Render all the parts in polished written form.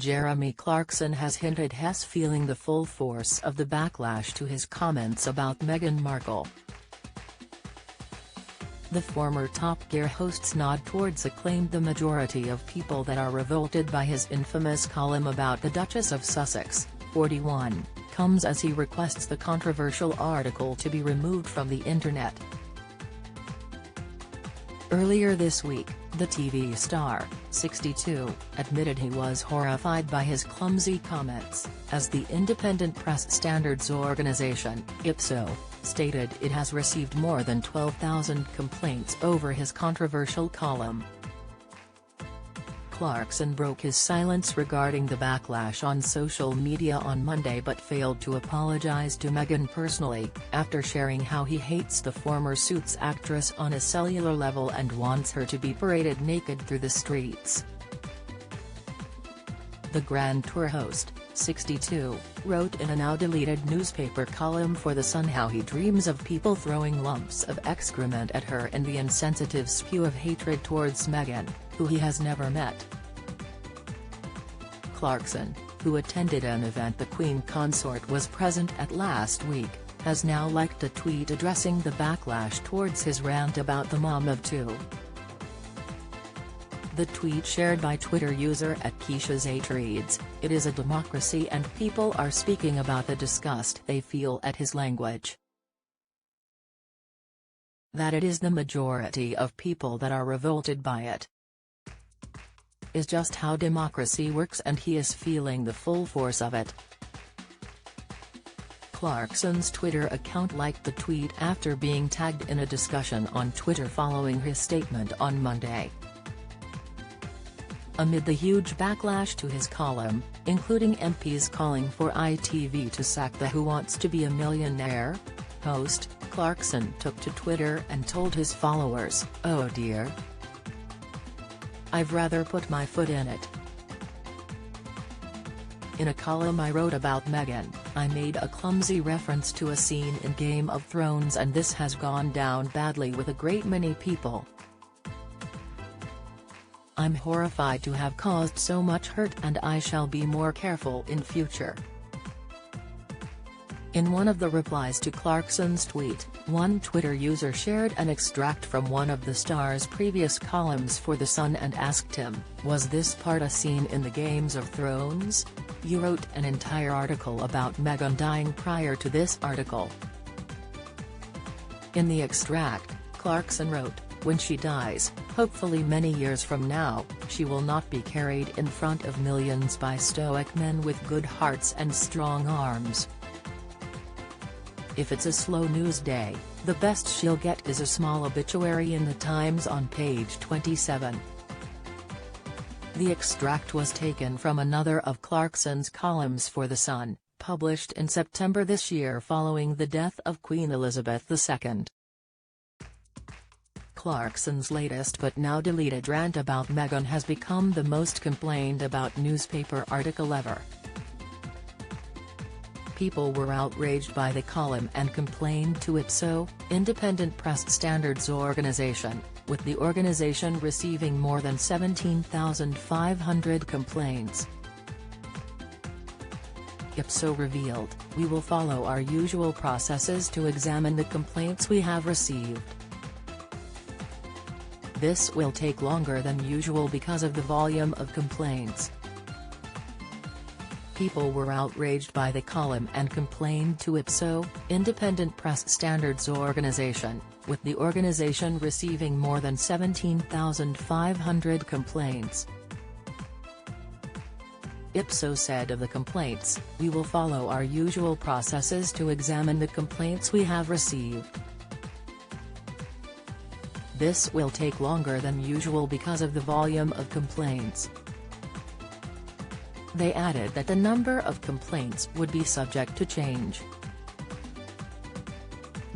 Jeremy Clarkson has hinted he's feeling the full force of the backlash to his comments about Meghan Markle. The former Top Gear host's nod towards acclaimed the majority of people that are revolted by his infamous column about the Duchess of Sussex, 41, comes as he requests the controversial article to be removed from the internet. Earlier this week, the TV star, 62, admitted he was horrified by his clumsy comments, as the independent press standards organization, Ipsos, stated it has received more than 12,000 complaints over his controversial column. Clarkson broke his silence regarding the backlash on social media on Monday but failed to apologize to Meghan personally, after sharing how he hates the former Suits actress on a cellular level and wants her to be paraded naked through the streets. The Grand Tour host, 62, wrote in a now-deleted newspaper column for The Sun how he dreams of people throwing lumps of excrement at her in the insensitive spew of hatred towards Meghan, who he has never met. Clarkson, who attended an event the Queen consort was present at last week, has now liked a tweet addressing the backlash towards his rant about the mom of two. The tweet shared by Twitter user @Keisha's8 reads, "It is a democracy and people are speaking about the disgust they feel at his language. That it is the majority of people that are revolted by it is just how democracy works and he is feeling the full force of it." Clarkson's Twitter account liked the tweet after being tagged in a discussion on Twitter following his statement on Monday. Amid the huge backlash to his column, including MPs calling for ITV to sack the Who Wants to Be a Millionaire host, Clarkson took to Twitter and told his followers, "Oh dear. I've rather put my foot in it. In a column I wrote about Meghan, I made a clumsy reference to a scene in Game of Thrones and this has gone down badly with a great many people. I'm horrified to have caused so much hurt and I shall be more careful in future." In one of the replies to Clarkson's tweet, one Twitter user shared an extract from one of the star's previous columns for The Sun and asked him, "Was this part a scene in the Games of Thrones? You wrote an entire article about Meghan dying prior to this article." In the extract, Clarkson wrote, "When she dies, hopefully many years from now, she will not be carried in front of millions by stoic men with good hearts and strong arms. If it's a slow news day, the best she'll get is a small obituary in the Times on page 27. The extract was taken from another of Clarkson's columns for The Sun, published in September this year following the death of Queen Elizabeth II. Clarkson's latest but now deleted rant about Meghan has become the most complained about newspaper article ever. People were outraged by the column and complained to Ipsos, independent press standards organization, with the organization receiving more than 17,500 complaints. Ipsos revealed, "We will follow our usual processes to examine the complaints we have received. This will take longer than usual because of the volume of complaints." People were outraged by the column and complained to Ipsos, independent press standards organization, with the organization receiving more than 17,500 complaints. Ipsos said of the complaints, "We will follow our usual processes to examine the complaints we have received. This will take longer than usual because of the volume of complaints." They added that the number of complaints would be subject to change.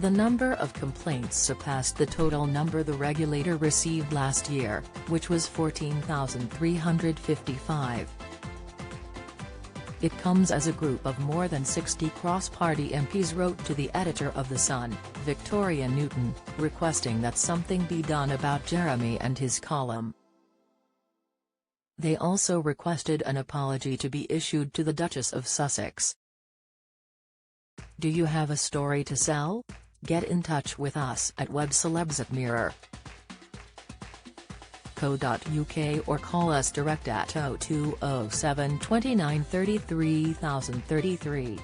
The number of complaints surpassed the total number the regulator received last year, which was 14,355. It comes as a group of more than 60 cross-party MPs wrote to the editor of The Sun, Victoria Newton, requesting that something be done about Jeremy and his column. They also requested an apology to be issued to the Duchess of Sussex. Do you have a story to sell? Get in touch with us at webcelebs@mirror.co.uk or call us direct at 0207 29 33 033.